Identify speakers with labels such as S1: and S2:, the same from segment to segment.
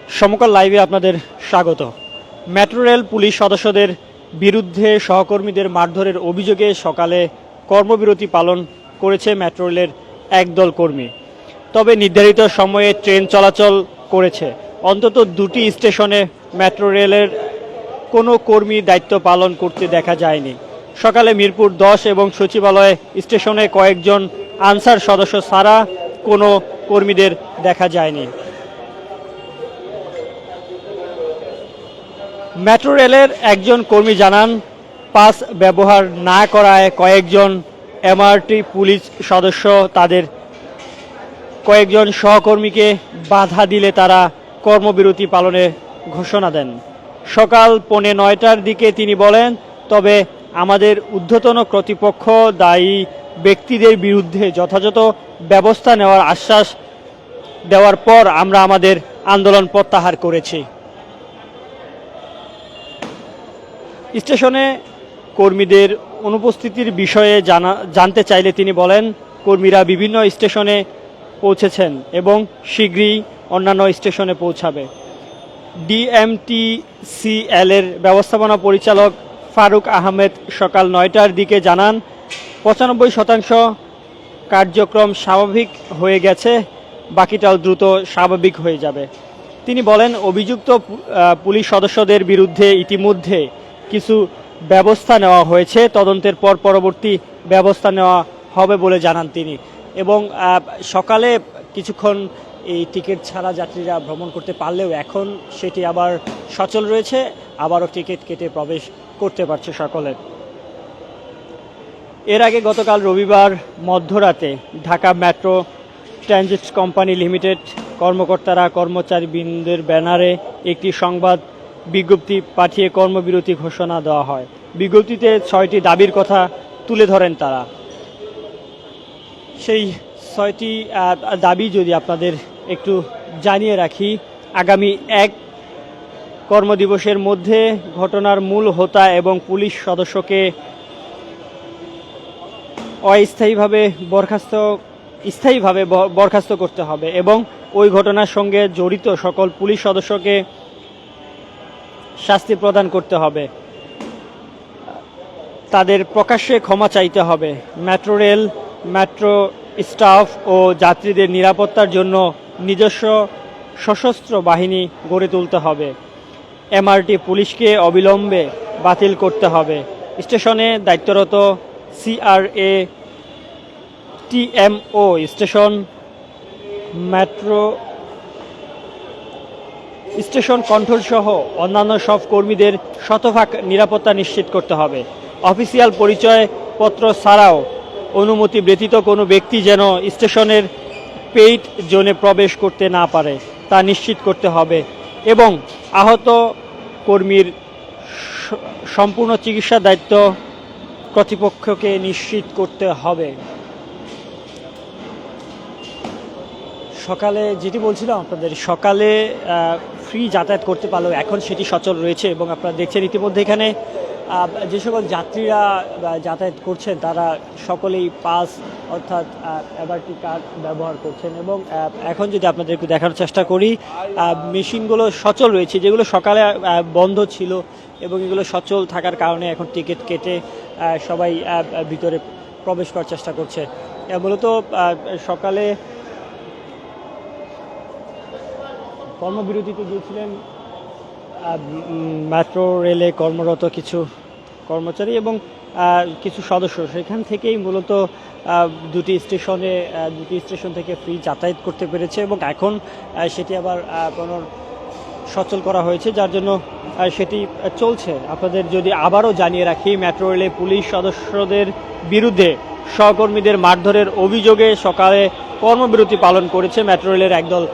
S1: সমকাল লাইভে আপনাদের স্বাগত। মেট্রো রেল পুলিশ সদস্যদের বিরুদ্ধে সহকর্মীদের মারধরের অভিযোগে সকালে কর্মবিরতি পালন করেছে মেট্রো রেলের একদল কর্মী। তবে নির্ধারিত সময়ে ট্রেন চলাচল করেছে। অন্তত দুটি স্টেশনে মেট্রো রেলের কোনো কর্মী দায়িত্ব পালন করতে দেখা যায়নি। সকালে মিরপুর 10 এবং সচিবালয় স্টেশনে কয়েকজন আনসার সদস্য ছাড়া কোনো কর্মীদের দেখা যায়নি। মেট্রো রেলের একজন কর্মী জানান, পাস ব্যবহার না করায় কয়েকজন এমআরটি পুলিশ সদস্য তাদের কয়েকজন সহকর্মীকে বাধা দিলে তারা কর্মবিরতি পালনের ঘোষণা দেন। সকাল 9:45টার দিকে তিনি বলেন, তবে আমাদের ঊর্ধ্বতন কর্তৃপক্ষ দায়ী ব্যক্তিদের বিরুদ্ধে যথাযথ ব্যবস্থা নেওয়ার আশ্বাস দেওয়ার পর আমরা আমাদের আন্দোলন প্রত্যাহার করেছি। স্টেশনে কর্মীদের অনুপস্থিতির বিষয়ে জানতে চাইলে তিনি বলেন, কর্মীরা বিভিন্ন স্টেশনে পৌঁছেছেন এবং শীঘ্রই অন্যান্য স্টেশনে পৌঁছাবে। ডিএমটিসিএল এর ব্যবস্থাপনা পরিচালক ফারুক আহমেদ সকাল 9টার দিকে জানান, 95% কার্যক্রম স্বাভাবিক হয়ে গেছে, বাকিটাও দ্রুত স্বাভাবিক হয়ে যাবে। তিনি বলেন, অভিযুক্ত পুলিশ সদস্যদের বিরুদ্ধে ইতিমধ্যে কিছু ব্যবস্থা নেওয়া হয়েছে, তদন্তের পর পরবর্তী ব্যবস্থা নেওয়া হবে বলে জানান তিনি। এবং সকালে কিছুক্ষণ এই টিকিট ছাড়া যাত্রীরা ভ্রমণ করতে পারলেও এখন সেটি আবার সচল রয়েছে, আবারও টিকিট কেটে প্রবেশ করতে পারছে সকলে। এর আগে গতকাল রবিবার মধ্যরাতে Dhaka metro transit company limited কর্মকর্তারা কর্মচারীবৃন্দের ব্যানারে একটি সংবাদ বিজ্ঞপ্তি পাঠিয়ে কর্মবিরতি ঘোষণা দেওয়া হয়। বিজ্ঞপ্তিতে 6টি দাবির কথা তুলে ধরেন তারা। সেই 6টি দাবি যদি আপনাদের একটু জানিয়ে রাখি, আগামী 1 কর্মদিবসের মধ্যে ঘটনার মূল হোতা এবং পুলিশ সদস্যকে স্থায়ীভাবে বরখাস্ত করতে হবে এবং ওই ঘটনার সঙ্গে জড়িত সকল পুলিশ সদস্যকে শাস্তি প্রদান করতে হবে। তাদের প্রকাশ্যে ক্ষমা চাইতে হবে। মেট্রো রেল, মেট্রো স্টাফ ও যাত্রীদের নিরাপত্তার জন্য নিজস্ব সশস্ত্র বাহিনী গড়ে তুলতে হবে। এমআরটি পুলিশকে অবিলম্বে বাতিল করতে হবে। স্টেশনে দায়িত্বরত সিআরএ, টিএমও, স্টেশন কন্ট্রোল সহ অন্যান্য সব কর্মীদের শতভাগ নিরাপত্তা নিশ্চিত করতে হবে। অফিসিয়াল পরিচয়পত্র ছাড়াও অনুমতি ব্যতীত কোনো ব্যক্তি যেন স্টেশনের পেইড জোনে প্রবেশ করতে না পারে তা নিশ্চিত করতে হবে এবং আহত কর্মীর সম্পূর্ণ চিকিৎসার দায়িত্ব কর্তৃপক্ষকে নিশ্চিত করতে হবে। সকালে যেটি বলছিলাম আপনাদের, সকালে ফ্রি যাতায়াত করতে পারলেও এখন সেটি সচল রয়েছে এবং আপনারা দেখছেন ইতিমধ্যে এখানে যে সকল যাত্রীরা যাতায়াত করছেন তারা সকলেই পাস অর্থাৎ এমআরটি কার্ড ব্যবহার করছেন। এবং এখন যদি আপনাদের একটু দেখানোর চেষ্টা করি, মেশিনগুলো সচল রয়েছে, যেগুলো সকালে বন্ধ ছিল এবং এগুলো সচল থাকার কারণে এখন টিকিট কেটে সবাই ভিতরে প্রবেশ করার চেষ্টা করছে। মূলত সকালে কর্মবিরতিতে গিয়েছিলেন মেট্রো রেলে কর্মরত কিছু কর্মচারী এবং কিছু সদস্য, সেখান থেকেই মূলত দুটি স্টেশন থেকে ফ্রি যাতায়াত করতে পেরেছে এবং এখন সেটি আবার সচল করা হয়েছে, যার জন্য সেটি চলছে। আপনাদের যদি আবারও জানিয়ে রাখি, মেট্রো রেলে পুলিশ সদস্যদের বিরুদ্ধে সহকর্মীদের মারধরের অভিযোগে সকালে কর্মবিরতি পালন করেছে মেট্রো রেলের একদল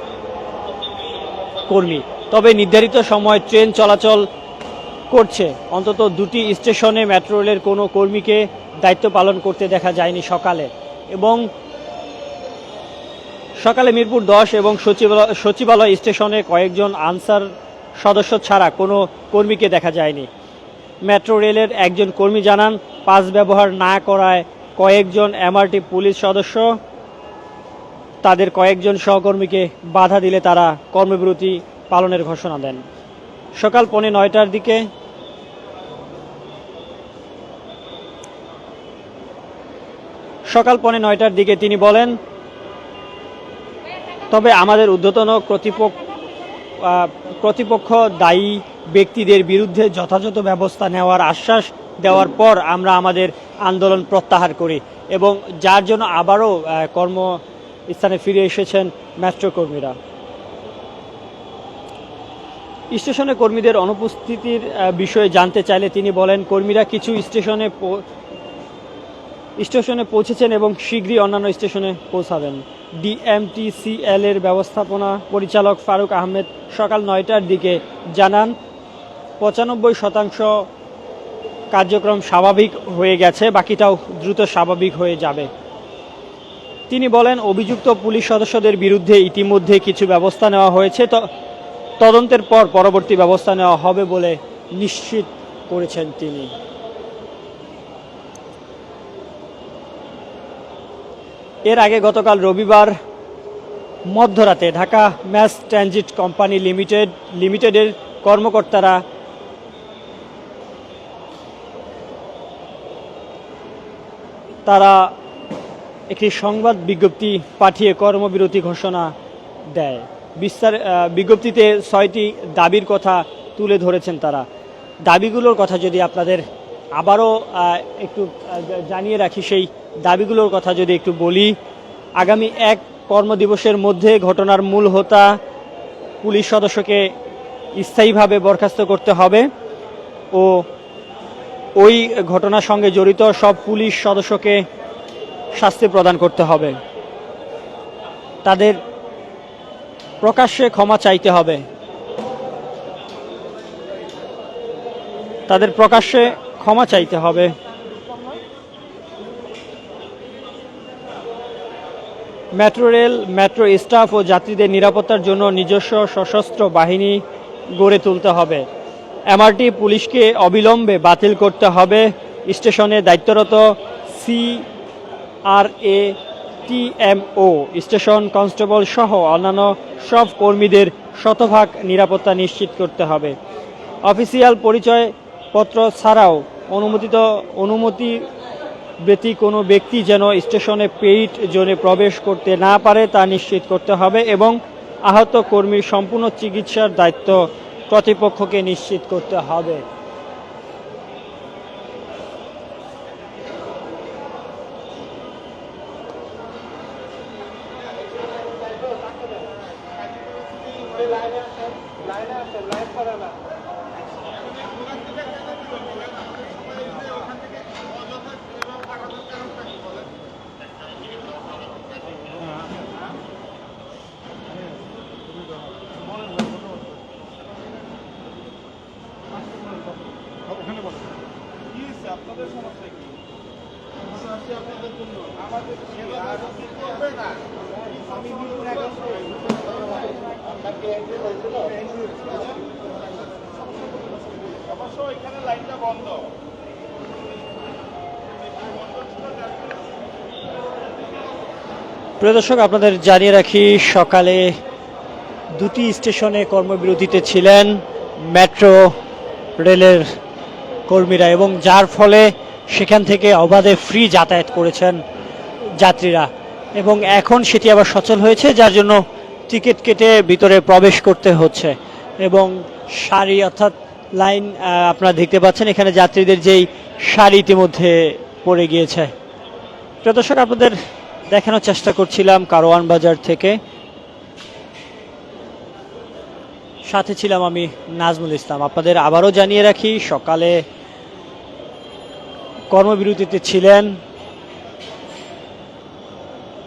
S1: কর্মী। তবে নির্ধারিত সময় ট্রেন চলাচল করছে। অন্তত দুটি স্টেশনে মেট্রো রেলের কোনো কর্মীকে দায়িত্ব পালন করতে দেখা যায়নি সকালে। এবং সকালে মিরপুর 10 এবং সচিবালয় স্টেশনে কয়েকজন আনসার সদস্য ছাড়া কোনো কর্মীকে দেখা যায়নি। মেট্রো রেলের একজন কর্মী জানান, পাস ব্যবহার না করায় কয়েকজন এমআরটি পুলিশ সদস্য তাদের কয়েকজন সহকর্মীকে বাধা দিলে তারা কর্মবিরতি পালনের ঘোষণা দেন। সকাল 9:45-টার দিকে তিনি বলেন, তবে আমাদের ঊর্ধ্বতন কর্তৃপক্ষ দায়ী ব্যক্তিদের বিরুদ্ধে যথাযথ ব্যবস্থা নেওয়ার আশ্বাস দেওয়ার পর আমরা আমাদের আন্দোলন প্রত্যাহার করি, এবং যার জন্য আবারও কর্মস্থানে ফিরে এসেছেন মেট্রো কর্মীরা। স্টেশনে কর্মীদের অনুপস্থিতির বিষয়ে জানতে চাইলে তিনি বলেন, কর্মীরা কিছু স্টেশনে পৌঁছেছেন এবং শীঘ্রই অন্যান্য স্টেশনে পৌঁছাবেন। ডিএমটিসিএল এর ব্যবস্থাপনা পরিচালক ফারুক আহমেদ সকাল 9টার দিকে জানান, 95% কার্যক্রম স্বাভাবিক হয়ে গেছে, বাকিটাও দ্রুত স্বাভাবিক হয়ে যাবে। তিনি বলেন, অভিযুক্ত পুলিশ সদস্যদের বিরুদ্ধে ইতিমধ্যে কিছু ব্যবস্থা নেওয়া হয়েছে, তদন্তের পর পরবর্তী ব্যবস্থা নেওয়া হবে বলে নিশ্চিত করেছেন তিনি। এর আগে গতকাল রবিবার মধ্যরাতে ঢাকা ম্যাস ট্রানজিট কোম্পানি লিমিটেডের কর্মকর্তারা একটি সংবাদ বিজ্ঞপ্তি পাঠিয়ে কর্মবিরতি ঘোষণা দেয়। বিজ্ঞপ্তিতে 6টি দাবির কথা তুলে ধরেছেন তারা। দাবিগুলোর কথা যদি আপনাদের আবারও একটু জানিয়ে রাখি, সেই দাবিগুলোর কথা যদি একটু বলি, আগামী 1 কর্মদিবসের মধ্যে ঘটনার মূল হোতা পুলিশ সদস্যকে স্থায়ীভাবে বরখাস্ত করতে হবে ও ওই ঘটনার সঙ্গে জড়িত সব পুলিশ সদস্যকে শাস্তি প্রদান করতে হবে। তাদের প্রকাশ্যে ক্ষমা চাইতে হবে। মেট্রো রেল, মেট্রো স্টাফ ও যাত্রীদের নিরাপত্তার জন্য নিজস্ব সশস্ত্র বাহিনী গড়ে তুলতে হবে। এমআরটি পুলিশকে অবিলম্বে বাতিল করতে হবে। স্টেশনে দায়িত্বরত CRATMO, স্টেশন কনস্টেবল সহ অন্যান্য সব কর্মীদের শতভাগ নিরাপত্তা নিশ্চিত করতে হবে। অফিসিয়াল পরিচয়পত্র ছাড়াও অনুমতি ব্যতীত কোনো ব্যক্তি যেন স্টেশনে পেইড জোনে প্রবেশ করতে না পারে তা নিশ্চিত করতে হবে, এবং আহত কর্মীর সম্পূর্ণ চিকিৎসার দায়িত্ব কর্তৃপক্ষকে নিশ্চিত করতে হবে। প্রিয় দর্শক, আপনাদের জানিয়ে রাখি, সকালে 2টি স্টেশনে কর্মবিরতিতে ছিলেন মেট্রো রেলের কর্মীরা, এবং যার ফলে সেখান থেকে অবাধে ফ্রি যাতায়াত করেছেন যাত্রীরা, এবং এখন সেটি আবার সচল হয়েছে, যার জন্য টিকিট কেটে ভিতরে প্রবেশ করতে হচ্ছে। এবং সারি অর্থাৎ লাইন আপনারা দেখতে পাচ্ছেন, এখানে যাত্রীদের যেই সারি ইতিমধ্যে পড়ে গিয়েছে। প্রিয় দর্শক, আপনাদের দেখানোর চেষ্টা করছিলাম কারওয়ান বাজার থেকে, সাথে ছিলাম আমি নাজমুল ইসলাম। আপনাদের আবারও জানিয়ে রাখি, সকালে কর্মবিরতিতে ছিলেন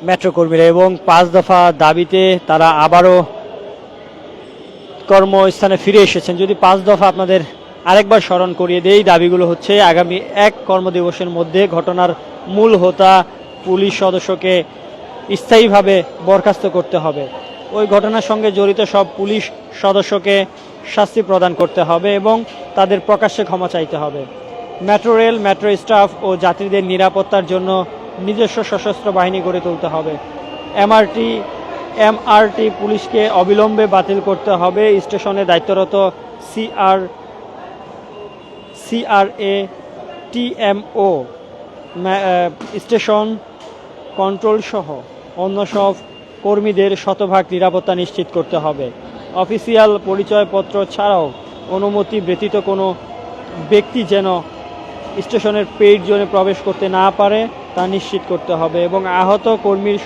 S1: মেট্রো কর্মীরা, এবং 5 দফা দাবিতে তারা আবারও কর্মস্থানে ফিরে এসেছেন। যদি 5 দফা আপনাদের আরেকবার স্মরণ করিয়ে দেই, দাবিগুলো হচ্ছে, আগামী 1 কর্মদিবসের মধ্যে ঘটনার মূল হোতা পুলিশ সদস্যকে স্থায়ীভাবে বরখাস্ত করতে হবে, ওই ঘটনার সঙ্গে জড়িত সব পুলিশ সদস্যকে শাস্তি প্রদান করতে হবে, এবং তাদের প্রকাশ্যে ক্ষমা চাইতে হবে। মেট্রো রেল, মেট্রো স্টাফ ও যাত্রীদের নিরাপত্তার জন্য নিজস্ব সশস্ত্র বাহিনী গড়ে তুলতে হবে। এমআরটি এমআরটি পুলিশকে অবিলম্বে বাতিল করতে হবে। স্টেশনে দায়িত্বরত সিআরএ টিএমও স্টেশন কন্ট্রোল সহ অন্য সব কর্মীদের শতভাগ নিরাপত্তা নিশ্চিত করতে হবে। অফিসিয়াল পরিচয়পত্র ছাড়াও অনুমতি ব্যতীত কোনো ব্যক্তি যেন স্টেশনের পেইড জোনে প্রবেশ করতে না পারে তা নিশ্চিত করতে হবে এবং আহত কর্মীর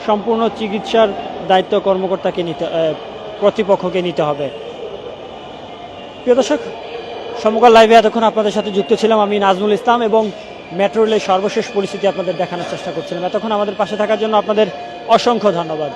S1: সম্পূর্ণ চিকিৎসার দায়িত্ব কর্তৃপক্ষকে নিতে হবে। প্রিয় দর্শক, সমকাল লাইভে এতক্ষণ আপনাদের সাথে যুক্ত ছিলাম আমি নাজমুল ইসলাম এবং মেট্রো রেলের সর্বশেষ পরিস্থিতি আপনাদের দেখানোর চেষ্টা করছিলাম। এতক্ষণ আমাদের পাশে থাকার জন্য আপনাদের অসংখ্য ধন্যবাদ।